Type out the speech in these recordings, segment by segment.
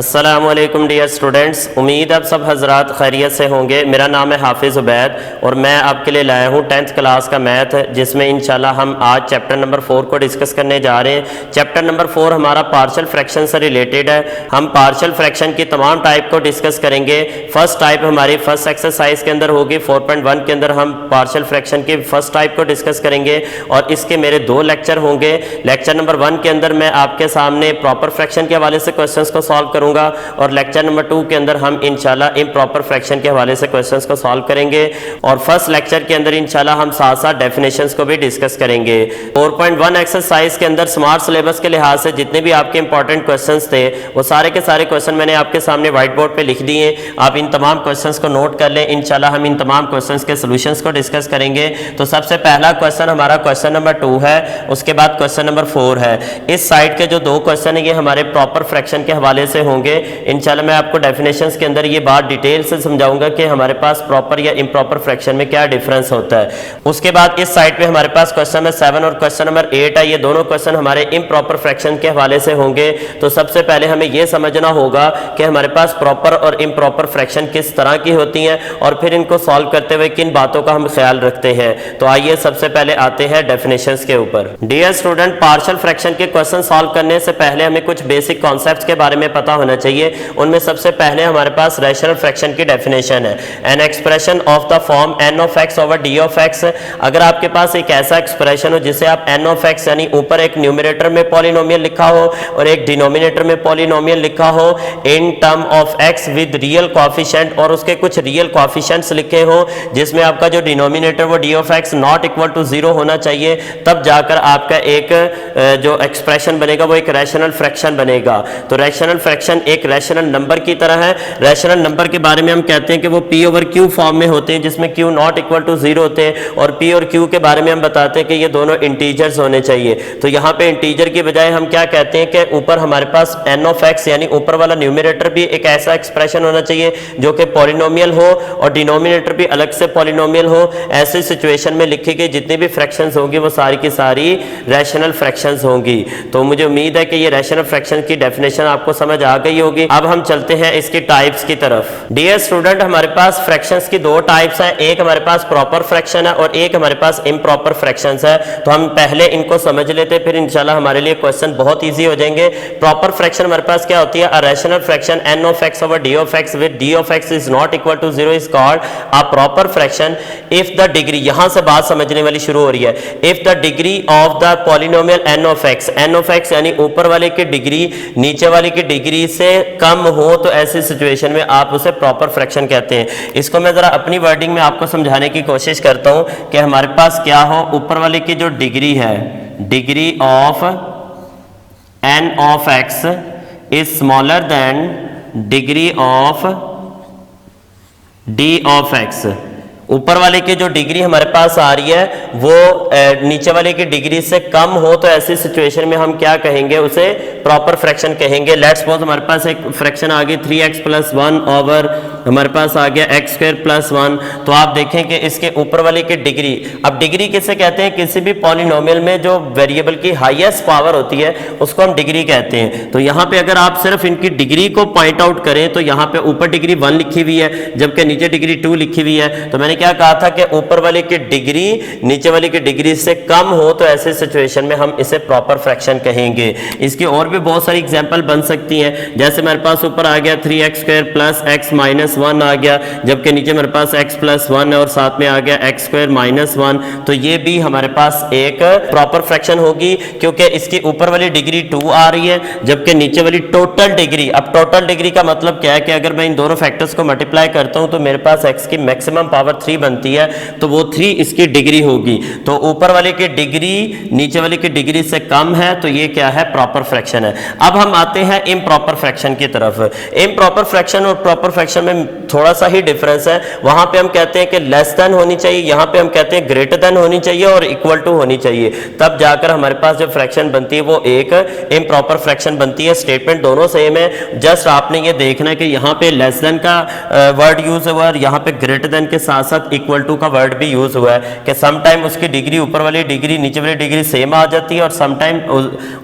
अस्सलामुअलैकुम dear students, उम्मीद आप सब हजरात खैरियत से होंगे। मेरा नाम है हाफिज़ उबैद और मैं आपके लिए लाया हूँ 10th क्लास का मैथ, जिसमें इंशाल्लाह हम आज चैप्टर नंबर 4 को डिस्कस करने जा रहे हैं। चैप्टर नंबर 4 हमारा पार्शियल फ्रैक्शन से रिलेटेड है। हम पार्शियल फ्रैक्शन की तमाम टाइप को डिस्कस करेंगे। फर्स्ट टाइप हमारी फर्स्ट एक्सरसाइज के अंदर होगी। 4.1 के अंदर हम पार्शियल फ्रैक्शन की फर्स्ट टाइप को डिस्कस करेंगे और इसके मेरे 2 लेक्चर होंगे। लेक्चर नंबर 1 के अंदर मैं आपके सामने प्रॉपर फ्रैक्शन के हवाले से क्वेश्चंस को सॉल्व करूंगा और लेक्चर नंबर 2 के अंदर हम इंशाल्लाह इम्प्रॉपर फ्रैक्शन के हवाले से क्वेश्चंस को सॉल्व करेंगे और फर्स्ट लेक्चर के अंदर इंशाल्लाह हम साथ साथ डेफिनेशंस को भी डिस्कस करेंगे। 4.1 एक्सरसाइज के अंदर स्मार्ट सिलेबस के लिहाज से जितने भी आपके इंपॉर्टेंट क्वेश्चंस थे वो सारे के सारे क्वेश्चन मैंने आपके सामने व्हाइट बोर्ड पे लिख दिए। आप इन तमाम क्वेश्चंस को नोट कर लें। इंशाल्लाह हम इन तमाम क्वेश्चंस के सॉल्यूशंस को डिस्कस करेंगे। तो सबसे पहला क्वेश्चन हमारा क्वेश्चन नंबर 2 है, उसके बाद क्वेश्चन नंबर 4 है। इस साइड के जो 2 क्वेश्चन है ये हमारे प्रॉपर फ्रैक्शन के हवाले से होंगे। इंशाल्लाह मैं आपको डेफिनेशंस के अंदर ये बात डिटेल से समझाऊंगा कि हमारे पास प्रॉपर या इम्प्रॉपर फ्रैक्शन में क्या डिफरेंस होता है। उसके बाद इस साइड पे हमारे पास क्वेश्चन नंबर 7 और क्वेश्चन नंबर 8 है। ये दोनों क्वेश्चन हमारे इम्प्रॉपर फ्रैक्शन के हवाले से होंगे। तो सबसे पहले हमें यह समझना होगा कि हमारे पास प्रॉपर और इम्प्रॉपर फ्रैक्शन किस तरह की होती हैं और फिर इनको सॉल्व करते हुए किन बातों का हम ख्याल रखते हैं। तो आइए सबसे पहले आते हैं डेफिनेशंस के ऊपर। डियर स्टूडेंट, पार्शियल फ्रैक्शन के क्वेश्चन सॉल्व करने से पहले हमें कुछ बेसिक कॉन्सेप्ट्स के बारे में पता होना चाहिए। उनमें सबसे पहले हमारे पास रैशनल फ्रैक्शन की डेफिनेशन है, an expression of the form N of X over D of X. अगर आपके पास एक ऐसा एक्सप्रेशन हो जिसे आप एन ऑफ एक्स यानी ऊपर एक न्यूमरेटर में पॉलिनोमियल लिखा हो और एक डिनोमिनेटर में पॉलिनोमियल लिखा हो in term of X with real coefficient और उसके कुछ रियल कोएफिशिएंट्स लिखे हो, जिसमें आपका जो डिनोमिनेटर वो D of X not equal to 0 होना चाहिए, तब जाकर आपका एक जो एक्सप्रेशन बनेगा वो एक रैशनल फ्रैक्शन बनेगा। तो रैशनल फ्रैक्शन एक रैशनल नंबर की तरह है। रैशनल नंबर के बारे में हम कहते हैं कि वो p ओवर q फॉर्म में होते हैं, जिसमें q नॉट इक्वल टू 0 होते हैं, और p और q के बारे में हम बताते हैं कि ये दोनों इंटीजर्स होने चाहिए। तो यहाँ पे इंटीजर की बजाय हम क्या कहते हैं कि ऊपर हमारे पास n ऑफ x यानी ऊपर वाला न्यूमरेटर भी एक ऐसा एक्सप्रेशन होना चाहिए जो कि पॉलिनोमियल हो और डिनोमिनेटर भी अलग से पॉलिनोमियल हो। ऐसी सिचुएशन में लिखी गई जितनी भी फ्रैक्शंस होंगी वो सारी की सारी रैशनल फ्रैक्शंस होंगी। तो मुझे उम्मीद है कि ये रैशनल फ्रैक्शन की डेफिनेशन आपको समझ आ गई होगी। अब हम चलते हैं इसकी टाइप्स की तरफ। डियर स्टूडेंट, हमारे पास फ्रैक्शंस की 2 टाइप्स हैं। एक हमारे पास प्रॉपर फ्रैक्शन है और एक हमारे पास इम्प्रॉपर फ्रैक्शंस है। तो हम पहले इनको समझ लेते हैं, फिर इंशाल्लाह हमारे लिए क्वेश्चन बहुत इजी हो जाएंगे। प्रॉपर फ्रैक्शन हमारे पास क्या होती है? A rational fraction N of X over D of X with D of X is not equal to 0 is called a proper fraction if the degree, यहां से बात समझने वाली शुरू हो रही है, if the degree of the polynomial N of X यानी ऊपर वाले की डिग्री नीचे वाले की डिग्री से कम हो, तो ऐसी सिचुएशन में आप उसे प्रॉपर फ्रैक्शन कहते हैं। इसको मैं जरा अपनी वर्डिंग में आपको समझाने की कोशिश करता हूं कि हमारे पास क्या हो, ऊपर वाले की जो डिग्री है, degree of N of X is smaller than degree of D of X. ऊपर वाले की जो डिग्री हमारे पास आ रही है वो नीचे वाले की डिग्री से कम हो, तो ऐसी सिचुएशन में हम क्या कहेंगे? उसे प्रॉपर फ्रैक्शन कहेंगे। लेट्स सपोज हमारे पास एक फ्रैक्शन आ गई 3x + 1 ओवर हमारे पास आ गया x² + 1। तो आप देखें कि इसके ऊपर वाले की डिग्री, अब डिग्री किसे कहते हैं? किसी भी पॉलिनोमियल में जो वेरिएबल की हाईएस्ट पावर होती है उसको हम डिग्री कहते हैं। तो यहाँ पे अगर आप सिर्फ इनकी डिग्री को पॉइंट आउट करें तो यहाँ पे ऊपर डिग्री 1 लिखी हुई है जबकि नीचे डिग्री 2 लिखी हुई है। तो मैंने क्या कहा था कि ऊपर वाले की डिग्री नीचे वाले की डिग्री से कम हो, तो ऐसे सिचुएशन में हम इसे प्रॉपर फ्रैक्शन कहेंगे। इसकी और भी बहुत सारी एग्जांपल बन सकती हैं, जैसे मेरे पास ऊपर आ गया 3x² + x - 1 आ गया, जबकि नीचे मेरे पास x + 1 है और साथ में आ गया x² - 1। तो ये भी हमारे पास एक प्रॉपर फ्रैक्शन होगी क्योंकि इसकी ऊपर वाली डिग्री 2 आ रही है जबकि नीचे वाली टोटल डिग्री, अब टोटल डिग्री का मतलब क्या है कि अगर मैं इन दोनों फैक्टर्स को मल्टीप्लाई करता हूं तो मेरे पास x की मैक्सिमम पावर 3 बनती है, तो वो 3 इसकी डिग्री होगी। तो ऊपर वाले की डिग्री नीचे वाले की डिग्री से कम है, तो ये क्या है? प्रॉपर फ्रैक्शन है। अब हम आते हैं इम्प्रॉपर फ्रैक्शन की तरफ। इम्प्रॉपर फ्रैक्शन और प्रॉपर फ्रैक्शन में थोड़ा सा ही डिफरेंस है। वहां पे हम कहते हैं कि लेस देन होनी चाहिए, यहाँ पे हम कहते हैं ग्रेटर देन होनी चाहिए और इक्वल टू होनी चाहिए, तब जाकर हमारे पास जो फ्रैक्शन बनती है वो एक इम्प्रॉपर फ्रैक्शन बनती है। स्टेटमेंट दोनों सेम है, जस्ट आपने ये देखना है कि यहाँ पे लेस देन का वर्ड यूज हुआ है और यहाँ पे ग्रेटर देन के साथ साथ इक्वल टू का वर्ड भी यूज हुआ है कि समटाइम उसकी डिग्री ऊपर वाली डिग्री नीचे वाली डिग्री सेम आ जाती है और समटाइम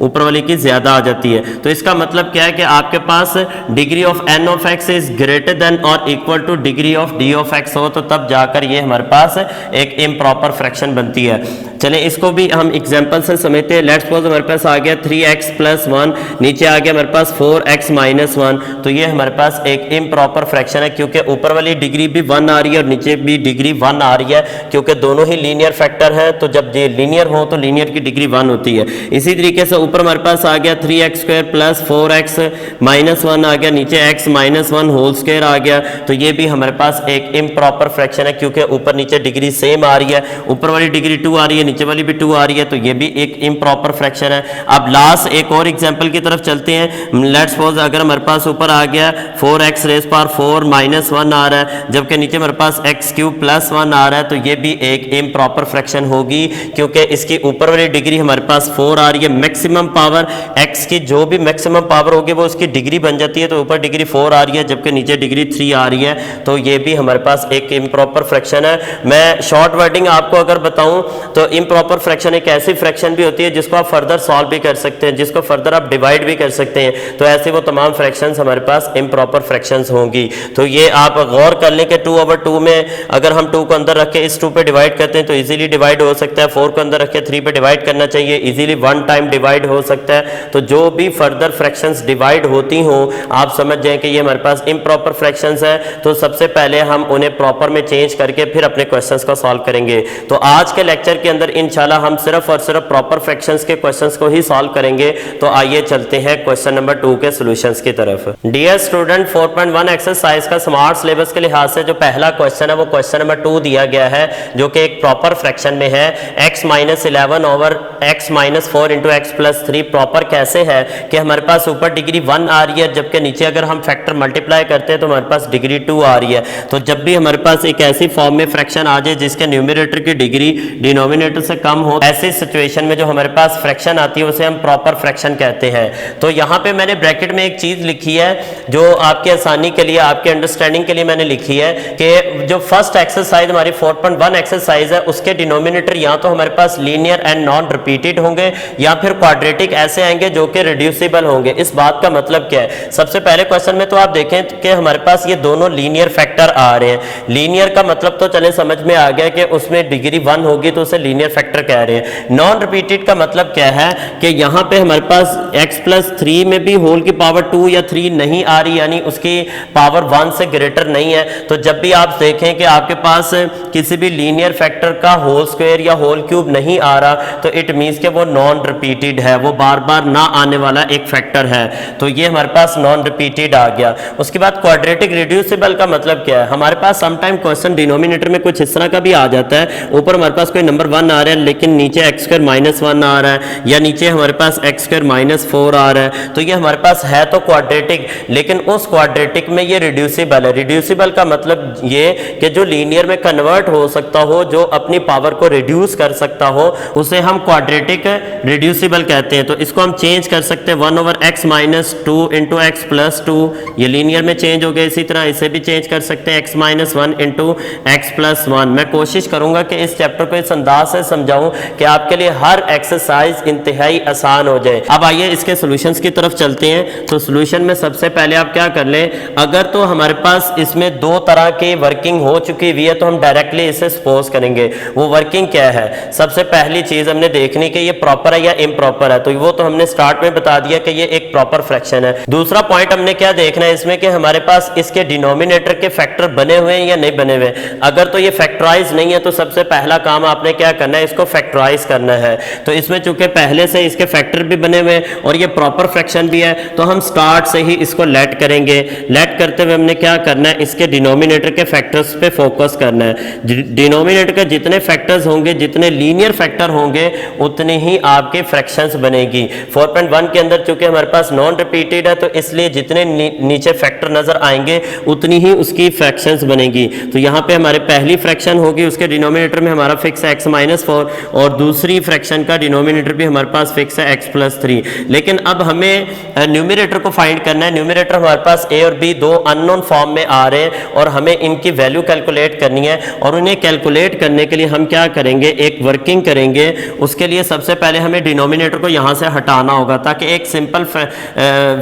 ऊपर वाली की ज्यादा आ जाती है। तो इसका मतलब क्या है कि आपके पास degree of n of x is greater than और equal to degree of d of x हो, तो तब जाकर ये हमारे पास एक इम्प्रॉपर फ्रैक्शन बनती है। चलें इसको भी हम एग्जांपल से समझते हैं। लेट्स सपोज हमारे पास आ गया 3x प्लस 1, नीचे आ गया हमारे पास 4x माइनस 1, तो ये हमारे पास एक इम्प्रॉपर फ्रैक्शन है क्योंकि ऊपर वाली डिग्री भी 1 आ रही है और नीचे भी डिग्री 1 आ रही है, क्योंकि दोनों ही लीनियर फैक्टर है। तो जब ये लीनियर हो तो लीनियर की डिग्री 1 होती है। इसी तरीके से ऊपर हमारे पास आ गया 3x square plus 4x minus 1 आ गया, नीचे x माइनस 1 होल स्क्वायर आ गया, तो ये भी हमारे पास एक इम्प्रॉपर फ्रैक्शन है क्योंकि ऊपर नीचे डिग्री सेम आ रही है, ऊपर वाली डिग्री 2 आ रही है, नीचे वाली भी 2 आ रही है, तो ये भी एक इम्प्रॉपर फ्रैक्शन है। अब लास्ट एक और एग्जांपल की तरफ चलते हैं। लेट्स सपोज अगर हमारे पास ऊपर आ गया 4x रेज पावर 4 माइनस 1 आ रहा है, जबकि नीचे हमारे पास x क्यूब प्लस 1 आ रहा है, तो ये भी एक इम्प्रॉपर फ्रैक्शन होगी क्योंकि इसकी ऊपर वाली डिग्री हमारे पास 4 आ रही है। मैक्सिमम पावर x की जो भी मैक्सिमम पावर होगी वो उसकी डिग्री बन जाती है, तो ऊपर डिग्री 4 आ रही है जबकि नीचे डिग्री 3 आ रही है, तो ये भी हमारे पास एक इम्प्रॉपर फ्रैक्शन है। मैं शॉर्ट वर्डिंग आपको अगर बताऊं तो इम्प्रॉपर फ्रैक्शन एक ऐसी फ्रैक्शन भी होती है जिसको आप फर्दर सॉल्व भी कर सकते हैं, जिसको फर्दर आप डिवाइड भी कर सकते हैं, तो ऐसे वो तमाम फ्रैक्शंस हमारे पास इम्प्रॉपर फ्रैक्शंस होंगी। तो ये आप गौर कर लें कि 2/2 में अगर हम 2 को अंदर रख के इस 2 पे डिवाइड करते हैं तो इजीली डिवाइड हो सकता है, 4 को अंदर रख के 3 पे डिवाइड करना चाहिए, इजीली 1 टाइम डिवाइड हो सकता है। तो जो भी फर्दर फ्रैक्शंस डिवाइड होती हों आप समझ जाएं कि ये हमारे पास इम्प्रॉपर फ्रैक्शंस है, तो सबसे पहले हम उन्हें प्रॉपर में चेंज करके फिर अपने क्वेश्चंस को सॉल्व करेंगे। तो आज के लेक्चर के अंदर इंशाल्लाह हम सिर्फ और सिर्फ प्रॉपर फ्रैक्शंस के क्वेश्चंस को ही सॉल्व करेंगे। तो आइए चलते हैं क्वेश्चन नंबर 2 के सॉल्यूशंस की तरफ। डियर स्टूडेंट 4.1 एक्सरसाइज का स्मार्ट सिलेबस के लिहाज से जो पहला क्वेश्चन है वो क्वेश्चन नंबर 2 दिया गया है, जो कि एक प्रॉपर फ्रैक्शन में है। x minus 11 over x minus 4 into x plus 3 proper कैसे है कि हमारे पास ऊपर डिग्री 1 आ रही है जबकि नीचे अगर हम फैक्टर मल्टीप्लाई करते हैं तो हमारे पास डिग्री 2 आ रही है। तो जब भी हमारे पास एक ऐसी फॉर्म में फ्रैक्शन आ जाए जिसके न्यूमरेटर की डिग्री डिनोमिनेटर से कम हो, ऐसी सिचुएशन में जो हमारे पास फ्रैक्शन आती है उसे हम प्रॉपर फ्रैक्शन कहते हैं। तो यहाँ पे मैंने ब्रैकेट में एक चीज लिखी है जो आपकी आसानी के लिए, आपके अंडरस्टैंडिंग के लिए मैंने लिखी है कि जो फर्स्ट एक्सरसाइज हमारी 4.1 एक्सरसाइज है उसके डिनोमिनेटर या तो हमारे पास लीनियर एंड नॉन रिपीटेड होंगे या फिर क्वाड्रेटिक ऐसे आएंगे जो कि रिड्यूसिबल होंगे। इस बात का मतलब क्या है? सबसे पहले क्वेश्चन में तो आप देखें कि हमारे पास ये दोनों लीनियर फैक्टर आ रहे हैं। लीनियर का मतलब तो चले समझ में आ गया कि उसमें डिग्री 1 होगी तो उसे लीनियर फैक्टर कह रहे हैं। नॉन रिपीटेड का मतलब क्या है कि यहाँ पे हमारे पास x प्लस 3 में भी होल की पावर 2 या 3 नहीं आ रही, यानी उसकी पावर 1 से ग्रेटर नहीं है। तो जब भी आप देखें कि आपके पास किसी भी लीनियर फैक्टर का होल स्क्वायर या होल क्यूब नहीं आ रहा तो इट मीन्स कि वो नॉन रिपीटेड है, वो बार बार ना आने वाला एक फैक्टर है। तो ये हमारे पास नॉन रिपीटेड आ गया। उसके बाद क्वाड्रेटिक रिड्यूसिबल का मतलब क्या है? हमारे पास समटाइम क्वेश्चन डिनोमिनेटर में कुछ इस तरह का भी आ जाता है, ऊपर हमारे पास कोई नंबर 1 आ रहा है लेकिन नीचे एक्स स्क्वायर माइनस 1 आ रहा है, या नीचे हमारे पास एक्स स्क्वायर माइनस 4 आ रहा है। तो ये हमारे पास है तो क्वाड्रेटिक, लेकिन उस क्वाड्रेटिक में ये रिड्यूसिबल है। रिड्यूसिबल का मतलब ये कि जो लीनियर में कन्वर्ट हो सकता हो, जो अपनी पावर को रिड्यूस कर सकता हो, उसे हम क्वाड्रेटिक रिड्यूसिबल कहते हैं। तो इसको हम चेंज कर सकते हैं 1 over x minus 2 into x plus 2, ये लीनियर में चेंज हो गया। इसी तरह इसे भी चेंज कर सकते हैं x minus 1 into x plus 1। मैं कोशिश करूंगा कि इस चैप्टर को इस अंदाज से समझाऊं कि आपके लिए हर एक्सरसाइज इंतहाई आसान हो जाए। अब आइए इसके सॉल्यूशंस की तरफ चलते हैं। तो सॉल्यूशन में सबसे पहले आप क्या कर लें, अगर तो हमारे पास इसमें 2 तरह की वर्किंग हो चुकी हुई है तो हम डायरेक्टली इसे सपोज करेंगे। वो वर्किंग क्या है? सबसे पहली चीज हमने देखनी कि ये प्रॉपर है या इम्प्रॉपर है, तो वो तो हमने स्टार्ट में बता दिया कि ये एक प्रॉपर फ्रैक्शन है। दूसरा पॉइंट हमने क्या देखना है इसमें कि हमारे पास इसके डिनोमिनेटर के फैक्टर बने हुए हैं या नहीं बने हुए। अगर तो ये फैक्टराइज नहीं है तो सबसे पहला काम आपने क्या करना है, इसको फैक्टराइज करना है। तो इसमें चूंकि पहले से इसके फैक्टर भी बने हुए हैं और ये प्रॉपर फ्रैक्शन भी है तो हम स्टार्ट से ही इसको लेट करेंगे। लेट करते हुए हमने क्या करना है, इसके डिनोमिनेटर के फैक्टर्स पे फोकस करना है। डिनोमिनेटर के जितने फैक्टर्स होंगे, जितने लीनियर फैक्टर होंगे, उतने ही आपके फ्रैक्शंस बनेगी। 4.1 के अंदर चूंकि हमारे पास नॉन रिपीटेड है तो इसलिए जितने नीचे फैक्टर नजर आएंगे उतनी ही उसकी फ्रैक्शंस बनेगी। तो यहाँ पे हमारे पहली फ्रैक्शन होगी, उसके डिनोमिनेटर में हमारा फिक्स है x-4 और दूसरी फ्रैक्शन का डिनोमिनेटर भी हमारे पास फिक्स है x+3। लेकिन अब हमें न्यूमरेटर को फाइंड करना है। न्यूमरेटर हमारे पास a और b दो अननोन फॉर्म में आ रहे हैं और हमें इनकी वैल्यू कैलकुलेट करनी है। और उन्हें कैलकुलेट करने के लिए हम क्या करेंगे, एक वर्किंग करेंगे। उसके लिए सबसे पहले हमें डिनोमिनेटर को यहाँ से हटाना होगा ताकि एक सिंपल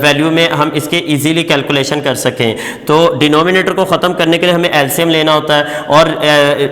वैल्यू में हम इसके इजीली कैलकुलेशन कर सकें। तो डिनोमिनेटर को ख़त्म करने के लिए हमें एलसीएम लेना होता है और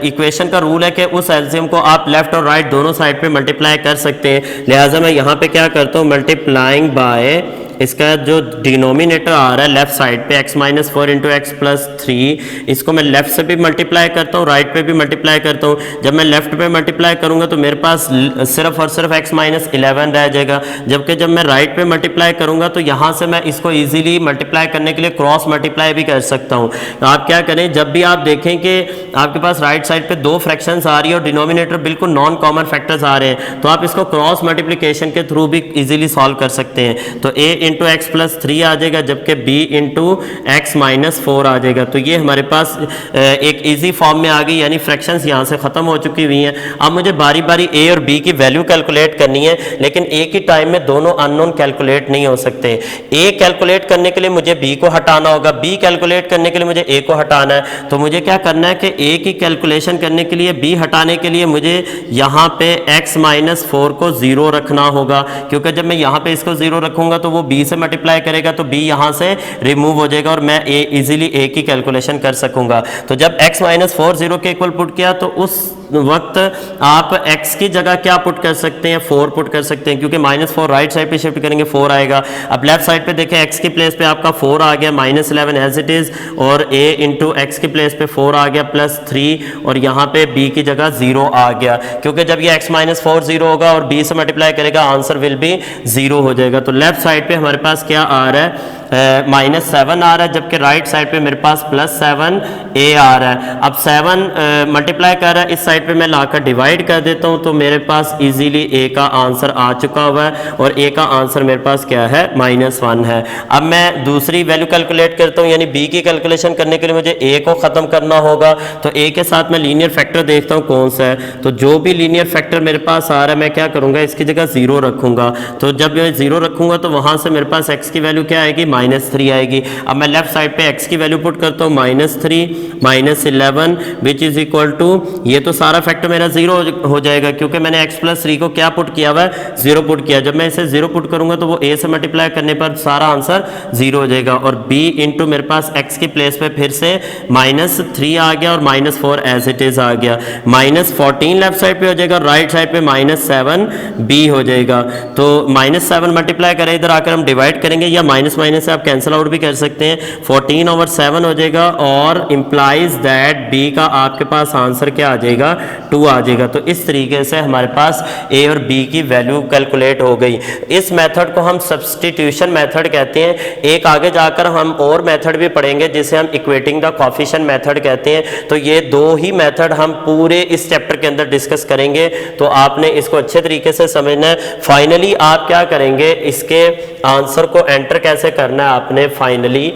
इक्वेशन का रूल है कि उस एलसीएम को आप लेफ्ट और राइट दोनों साइड पे मल्टीप्लाई कर सकते हैं। लिहाजा मैं यहाँ पे क्या करता हूँ, मल्टीप्लाइंग बाय इसका जो डिनोमिनेटर आ रहा है लेफ्ट साइड पे x-4 इंटू x+3, इसको मैं लेफ्ट से भी मल्टीप्लाई करता हूँ, राइट पे भी मल्टीप्लाई करता हूँ। जब मैं लेफ्ट पे मल्टीप्लाई करूँगा तो मेरे पास सिर्फ और सिर्फ x-11 रह जाएगा, जबकि जब मैं राइट पे मल्टीप्लाई करूँगा तो यहाँ से मैं इसको ईजिली मल्टीप्लाई करने के लिए क्रॉस मल्टीप्लाई भी कर सकता हूँ। तो आप क्या करें, जब भी आप देखें कि आपके पास राइट साइड पे दो फ्रैक्शंस आ रही है और डिनोमिनेटर बिल्कुल नॉन कॉमन फैक्टर्स आ रहे हैं, तो आप इसको क्रॉस मल्टीप्लिकेशन के थ्रू भी इजीली सॉल्व कर सकते हैं। तो a इंटू x+3 आ जाएगा, जबकि b इंटू x-4 आ जाएगा। तो ये हमारे पास एक इजी फॉर्म में आ गई, यानी फ्रैक्शंस यहाँ से ख़त्म हो चुकी हुई हैं। अब मुझे बारी बारी a और b की वैल्यू कैलकुलेट करनी है, लेकिन एक ही टाइम में दोनों अननोन कैलकुलेट नहीं हो सकते। a कैलकुलेट करने के लिए मुझे b को हटाना होगा, b कैलकुलेट करने के लिए मुझे a को हटाना है। तो मुझे क्या करना है कि a की कैलकुलेशन करने के लिए b हटाने के लिए मुझे यहाँ पे x-4 को 0 रखना होगा, क्योंकि जब मैं यहाँ पे इसको 0 रखूंगा तो वो b से मल्टीप्लाई करेगा तो b यहाँ से रिमूव हो जाएगा और मैं इजीली a की कैलकुलेशन कर सकूंगा। तो जब x-4 0 के इक्वल पुट किया तो उस वक्त आप x की जगह क्या पुट कर सकते हैं, 4 पुट कर सकते हैं, क्योंकि -4 राइट साइड पे शिफ्ट करेंगे 4 आएगा। अब लेफ्ट साइड पे देखें x की प्लेस पे आपका 4 आ गया -11 एज इट इज, और a इंटू x की प्लेस पे 4 आ गया +3, और यहाँ पे b की जगह 0 आ गया, क्योंकि जब ये x-4 0 होगा और b से मल्टीप्लाई करेगा आंसर विल भी 0 हो जाएगा। तो लेफ्ट साइड पे हमारे पास क्या आ रहा है, -7 आ रहा है, जबकि राइट साइड पे मेरे पास +7 a आ रहा है। अब 7 मल्टीप्लाई कर रहा है, इस साइड पे मैं लाकर डिवाइड कर देता हूं तो मेरे पास इजीली a का आंसर आ चुका हुआ है, और a का आंसर मेरे पास क्या है, -1 है। अब मैं दूसरी वैल्यू कैलकुलेट करता हूं, यानी b की कैलकुलेशन करने के लिए मुझे a को ख़त्म करना होगा। तो a के साथ मैं लीनियर फैक्टर देखता हूँ कौन सा है। तो जो भी लीनियर फैक्टर मेरे पास आ रहा है मैं क्या करूँगा, इसकी जगह 0 रखूँगा। तो जब मैं 0 रखूँगा तो वहाँ से मेरे पास x की वैल्यू क्या आएगी, -3 आएगी। अब मैं लेफ्ट साइड पे x की वैल्यू पुट करता हूँ, -3 -11 विच इज इक्वल टू, ये तो सारा फैक्टर मेरा 0 हो जाएगा, क्योंकि मैंने x+3 को क्या पुट किया हुआ है, 0 पुट किया। जब मैं इसे 0 पुट करूंगा तो वो a से मल्टीप्लाई करने पर सारा आंसर 0 हो जाएगा, और b इंटू मेरे पास x की प्लेस पे फिर से -3 आ गया और -4 एज इट इज आ गया। -14 लेफ्ट साइड पे हो जाएगा, राइट साइड पे -7 b हो जाएगा। तो -7 मल्टीप्लाई करें, इधर आकर हम डिवाइड करेंगे, या माइनस माइनस से आप कैंसिल आउट भी कर सकते हैं, 14/7 हो जाएगा, और इंप्लाइज दैट b का आपके पास आंसर क्या आ जाएगा, 2 आ जाएगा। तो इस तरीके से हमारे पास a और b की वैल्यू कैलकुलेट हो गई। इस मेथड को हम सब्स्टिट्यूशन मेथड कहते हैं। एक आगे जाकर हम और मेथड भी पढ़ेंगे जिसे हम इक्वेटिंग द कोएफिशिएंट मेथड कहते हैं। तो ये दो ही मेथड हम पूरे इस चैप्टर के अंदर डिस्कस करेंगे, तो आपने इसको अच्छे तरीके से समझना है। फाइनली आप क्या करेंगे, इसके आंसर को एंटर कैसे करना है आपने फाइनली,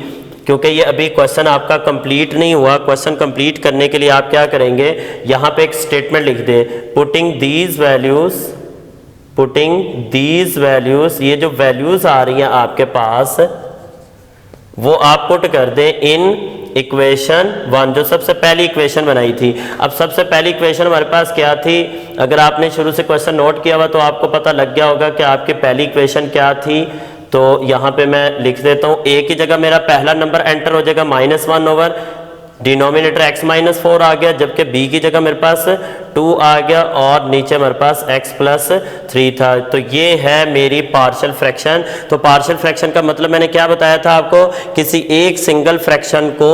क्योंकि ये अभी क्वेश्चन आपका कंप्लीट नहीं हुआ। क्वेश्चन कंप्लीट करने के लिए आप क्या करेंगे, यहाँ पे एक स्टेटमेंट लिख दे, पुटिंग दीज वैल्यूज, ये जो वैल्यूज आ रही हैं आपके पास वो आप पुट कर दें इन इक्वेशन 1, जो सबसे पहली इक्वेशन बनाई थी। अब सबसे पहली इक्वेशन हमारे पास क्या थी, अगर आपने शुरू से क्वेश्चन नोट किया हुआ तो आपको पता लग गया होगा कि आपकी पहली इक्वेशन क्या थी। तो यहाँ पे मैं लिख देता हूँ, a की जगह मेरा पहला नंबर एंटर हो जाएगा -1 ओवर डिनोमिनेटर x-4 आ गया, जबकि b की जगह मेरे पास 2 आ गया, और नीचे हमारे पास x+3 था। तो ये है मेरी पार्शियल फ्रैक्शन। तो पार्शियल फ्रैक्शन का मतलब मैंने क्या बताया था आपको, किसी एक सिंगल फ्रैक्शन को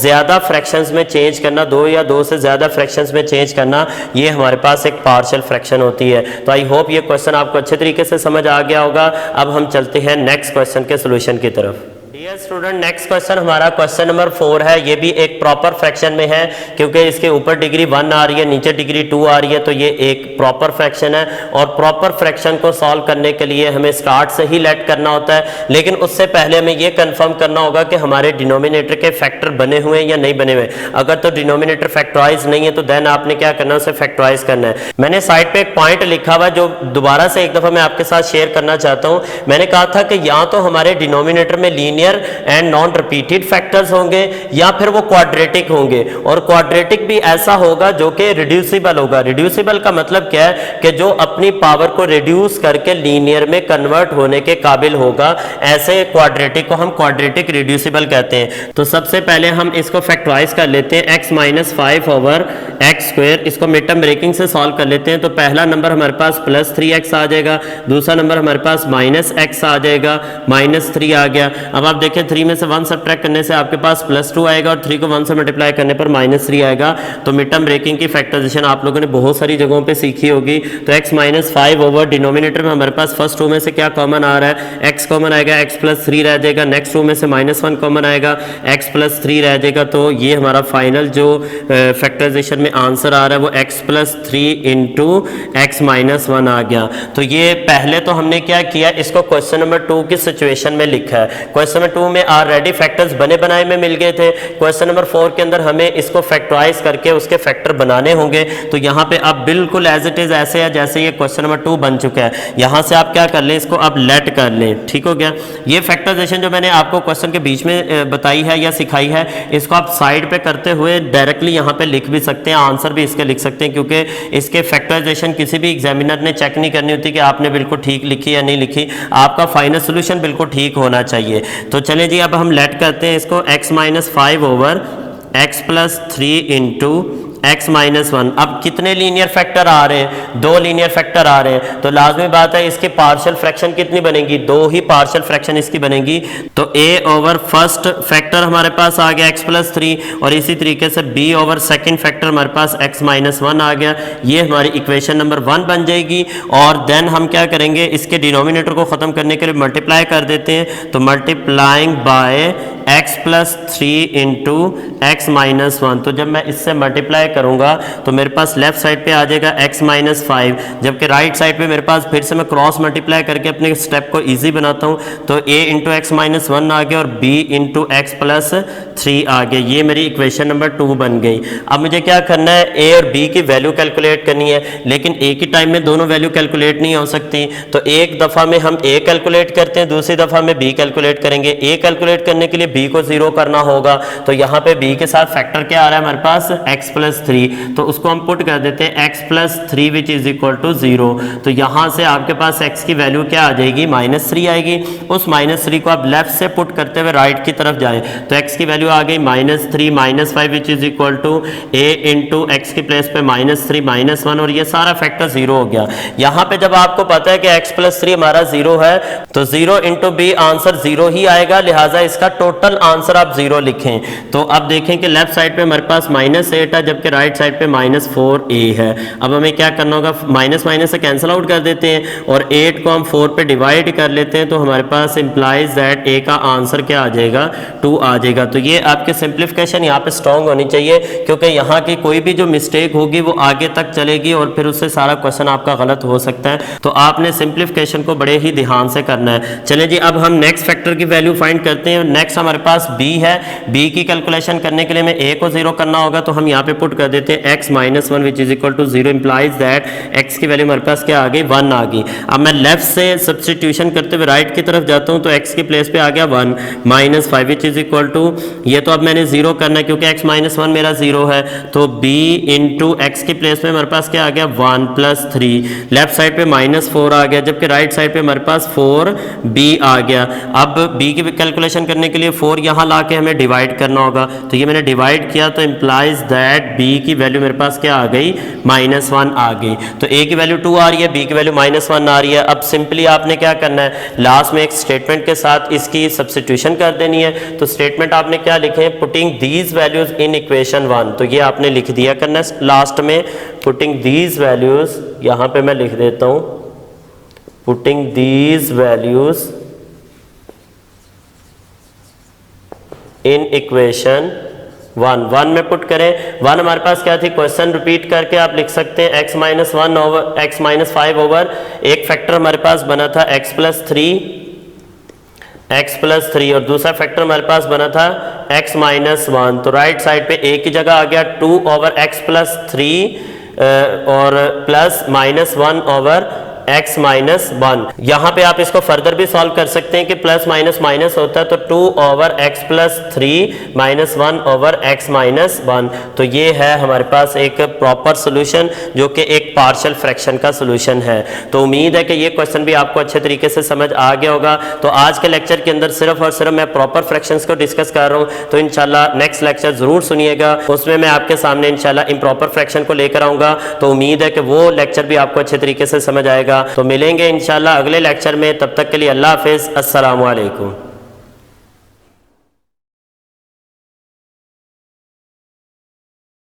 ज्यादा फ्रैक्शंस में चेंज करना, 2 या 2 से ज्यादा फ्रैक्शंस में चेंज करना, ये हमारे पास एक पार्शियल फ्रैक्शन होती है। तो आई होप ये क्वेश्चन आपको अच्छे तरीके से समझ आ गया होगा। अब हम चलते हैं नेक्स्ट क्वेश्चन के सोल्यूशन की तरफ। डियर स्टूडेंट, नेक्स्ट क्वेश्चन हमारा क्वेश्चन नंबर 4 है। ये भी एक प्रॉपर फ्रैक्शन में है, क्योंकि इसके ऊपर डिग्री 1 आ रही है, नीचे डिग्री 2 आ रही है, तो ये एक प्रॉपर फ्रैक्शन है। और प्रॉपर फ्रैक्शन को सॉल्व करने के लिए हमें स्टार्ट से ही लेट करना होता है, लेकिन उससे पहले हमें ये कंफर्म करना होगा कि हमारे डिनोमिनेटर के फैक्टर बने हुए हैं या नहीं बने हुए। अगर तो डिनोमिनेटर फैक्टराइज नहीं है तो देन आपने क्या करना है, उसे फैक्टराइज करना है। मैंने साइड पे एक पॉइंट लिखा हुआ जो दोबारा से एक दफा मैं आपके साथ शेयर करना चाहता हूं। मैंने कहा था कि या तो हमारे डिनोमिनेटर में linear and non repeated factors होंगे या फिर वो क्वाड्रेटिक होंगे, और क्वाड्रेटिक भी ऐसा होगा जो कि रिड्यूसिबल होगा। रिड्यूसिबल का मतलब क्या है कि जो अपनी पावर को रिड्यूस करके लीनियर में कन्वर्ट होने के काबिल होगा, ऐसे क्वाड्रेटिक को हम क्वाड्रेटिक रिड्यूसिबल कहते हैं। तो सबसे पहले हम इसको फैक्टराइज कर लेते हैं, x minus 5 over x square. इसको मिड टर्म ब्रेकिंग से सॉल्व कर लेते हैं। तो पहला नंबर हमारे पास प्लस 3x आ जाएगा, दूसरा नंबर हमारे पास माइनस x आ जाएगा, माइनस 3 आ गया। अब आप देखें 3 में से 1 सब्ट्रैक्ट करने से आपके पास प्लस 2 आएगा और 3 को 1 से मल्टीप्लाई करने पर माइनस 3 आएगा। तो मिड टर्म ब्रेकिंग की फैक्टराइजेशन आप लोगों ने बहुत सारी जगहों पे सीखी होगी। तो x माइनस 5 ओवर डिनोमिनेटर में हमारे पास फर्स्ट रो में से क्या कॉमन आ रहा है, x कॉमन आएगा, x प्लस 3 रह जाएगा। नेक्स्ट रो में से -1 कॉमन आएगा, x प्लस 3 रह जाएगा। तो ये हमारा फाइनल जो फैक्टराइजेशन में आंसर आ रहा है वो x plus 3 into x minus 1 आ गया। तो ये पहले तो हमने क्या किया, इसको क्वेश्चन नंबर 2 की सिचुएशन में लिखा है। क्वेश्चन नंबर 2 में ऑलरेडी फैक्टर्स बने बनाए में मिल गए थे। क्वेश्चन नंबर 4 के अंदर हमें इसको फैक्टराइज करके उसके फैक्टर बनाने होंगे। तो यहाँ पे अब बिल्कुल एज इट इज ऐसे है जैसे ये क्वेश्चन नंबर 2 बन चुका है। यहाँ से आप क्या कर लें, इसको अब लेट कर लें। ठीक हो गया। ये फैक्टराइजेशन जो मैंने आपको क्वेश्चन के बीच में बताई है या सिखाई है, इसको आप साइड पे करते हुए डायरेक्टली यहाँ पे लिख भी सकते हैं, आंसर भी इसके लिख सकते हैं, क्योंकि इसके फैक्टराइजेशन किसी भी एग्जामिनर ने चेक नहीं करनी होती कि आपने बिल्कुल ठीक लिखी या नहीं लिखी। आपका फाइनल सोल्यूशन बिल्कुल ठीक होना चाहिए। तो चलें जी, अब हम लेट करते हैं इसको, x minus 5 over x plus 3 into x minus 1। अब कितने लीनियर फैक्टर आ रहे हैं, 2 लीनियर फैक्टर आ रहे हैं। तो लाजमी बात है इसके पार्शियल फ्रैक्शन कितनी बनेगी, 2 ही पार्शियल फ्रैक्शन इसकी बनेगी। तो a ओवर फर्स्ट फैक्टर हमारे पास आ गया x प्लस 3, और इसी तरीके से b ओवर सेकेंड फैक्टर हमारे पास x माइनस 1 आ गया। ये हमारी इक्वेशन नंबर 1 बन जाएगी। और देन हम क्या करेंगे, इसके डिनोमिनेटर को ख़त्म करने के लिए मल्टीप्लाई कर देते हैं। तो multiplying by x plus 3 into x minus 1। तो जब मैं इससे मल्टीप्लाई करूंगा तो मेरे पास लेफ्ट साइड पे आ जाएगा x माइनस 5, जबकि राइट साइड पे मेरे पास फिर से मैं क्रॉस मल्टीप्लाई करके अपने स्टेप को इजी बनाता हूं। तो a इंटू एक्स माइनस 1 आ गया और b इंटू एक्स प्लस 3 आ गया। ये मेरी इक्वेशन नंबर 2 बन गई। अब मुझे क्या करना है, a और b की वैल्यू कैलकुलेट करनी है, लेकिन एक ही टाइम में दोनों वैल्यू कैलकुलेट नहीं हो सकती। तो एक दफ़ा में हम a कैलकुलेट करते हैं, दूसरी दफ़ा में b कैलकुलेट करेंगे। a कैलकुलेट करने के लिए b को 0 करना होगा। तो यहाँ पे b के साथ फैक्टर क्या आ रहा है हमारे पास, x प्लस 3। तो उसको हम पुट कर देते हैं x plus 3 which is equal to 0। तो यहाँ से आपके पास x की वैल्यू क्या आ जाएगी, -3 आएगी। उस -3 को आप लेफ्ट से पुट करते हुए राइट की तरफ जाएं। तो x की वैल्यू आ गई -3 minus 5 which is equal to a into X की प्लेस पे -3 -1, और ये सारा फैक्टर 0 हो गया। यहाँ पे जब आपको पता है कि x प्लस 3 हमारा 0 है, तो 0 इंटू b आंसर 0 ही आएगा, लिहाजा इसका टोटल आंसर आप 0 लिखें। तो अब देखें कि लेफ्ट साइड पे हमारे पास -8 है, जबकि राइट साइड पे -4a है। अब हमें क्या करना होगा, माइनस माइनस से कैंसिल आउट कर देते हैं और 8 को हम 4 पे डिवाइड कर लेते हैं। तो हमारे पास इंप्लाइज दैट a का आंसर क्या आ जाएगा, 2 आ जाएगा। तो ये आपके सिंप्लीफिकेशन यहाँ पे स्ट्रॉन्ग होनी चाहिए, क्योंकि यहाँ की कोई भी जो मिस्टेक होगी वो आगे तक चलेगी और फिर उससे सारा क्वेश्चन आपका गलत हो सकता है। तो आपने सिंप्लीफिकेशन को बड़े ही ध्यान से करना है। चलें जी, अब हम नेक्स्ट फैक्टर की वैल्यू फाइंड करते हैं। नेक्स्ट हमारे पास b है। b की कैलकुलेशन करने के लिए हमें a को 0 करना होगा, तो हम यहाँ पे पुट कर देते हैं x minus 1 which is equal to 0 implies that x की वैल्यू हमारे पास क्या आ गई, 1 आ गई। अब मैं लेफ्ट से सब्स्टिट्यूशन करते हुए राइट की तरफ जाता हूँ, तो x की प्लेस पे आ गया 1 minus 5 which is equal to, ये तो अब मैंने 0 करना है क्योंकि x माइनस 1 मेरा 0 है। तो b इंटू एक्स की प्लेस पे हमारे पास क्या आ गया, 1 प्लस 3। लेफ्ट साइड पे -4 आ गया, जबकि राइट साइड पे हमारे पास 4b आ गया। अब b की कैलकुलेशन करने के लिए 4 यहाँ ला के हमें डिवाइड करना होगा। तो ये मैंने डिवाइड किया, तो इंप्लाइज दैट b की वैल्यू मेरे पास क्या आ गई, -1 आ गई। तो a की वैल्यू 2 आ रही है, b की वैल्यू -1 आ रही है। अब सिंपली आपने क्या करना है, लास्ट में एक स्टेटमेंट के साथ इसकी सब्स्टिट्यूशन कर देनी है। तो स्टेटमेंट आपने क्या लिखे हैं, putting these values in equation 1। तो ये आपने लिख दिया करना है लास्ट में, पुटिंग दीज वैल्यूज, यहाँ पे मैं लिख देता हूँ, putting these values in equation 1 में पुट करें। 1 हमारे पास क्या थी, क्वेश्चन रिपीट करके आप लिख सकते हैं x minus 1 over x minus 5 over एक फैक्टर हमारे पास बना था x प्लस 3 और दूसरा फैक्टर हमारे पास बना था x माइनस 1। तो राइट साइड पे a की जगह आ गया 2 ओवर x प्लस 3 और plus minus 1 over x minus 1। यहाँ पे आप इसको फर्दर भी सॉल्व कर सकते हैं कि प्लस माइनस माइनस होता है तो 2 over x plus 3 minus 1 over x minus 1। तो ये है हमारे पास एक प्रॉपर सोल्यूशन जो कि एक पार्शियल फ्रैक्शन का सोल्यूशन है। तो उम्मीद है कि ये क्वेश्चन भी आपको अच्छे तरीके से समझ आ गया होगा। तो आज के लेक्चर के अंदर सिर्फ और सिर्फ मैं प्रॉपर फ्रैक्शंस को डिस्कस कर रहा हूँ। तो इंशाल्लाह नेक्स्ट लेक्चर जरूर सुनिएगा, उसमें मैं आपके सामने इंशाल्लाह इम्प्रॉपर फ्रैक्शन को लेकर आऊँगा। तो उम्मीद है कि वो लेक्चर भी आपको अच्छे तरीके से समझ आएगा। तो मिलेंगे इंशाल्लाह अगले लेक्चर में, तब तक के लिए अल्लाह हाफिज़, अस्सलामु अलैकुम।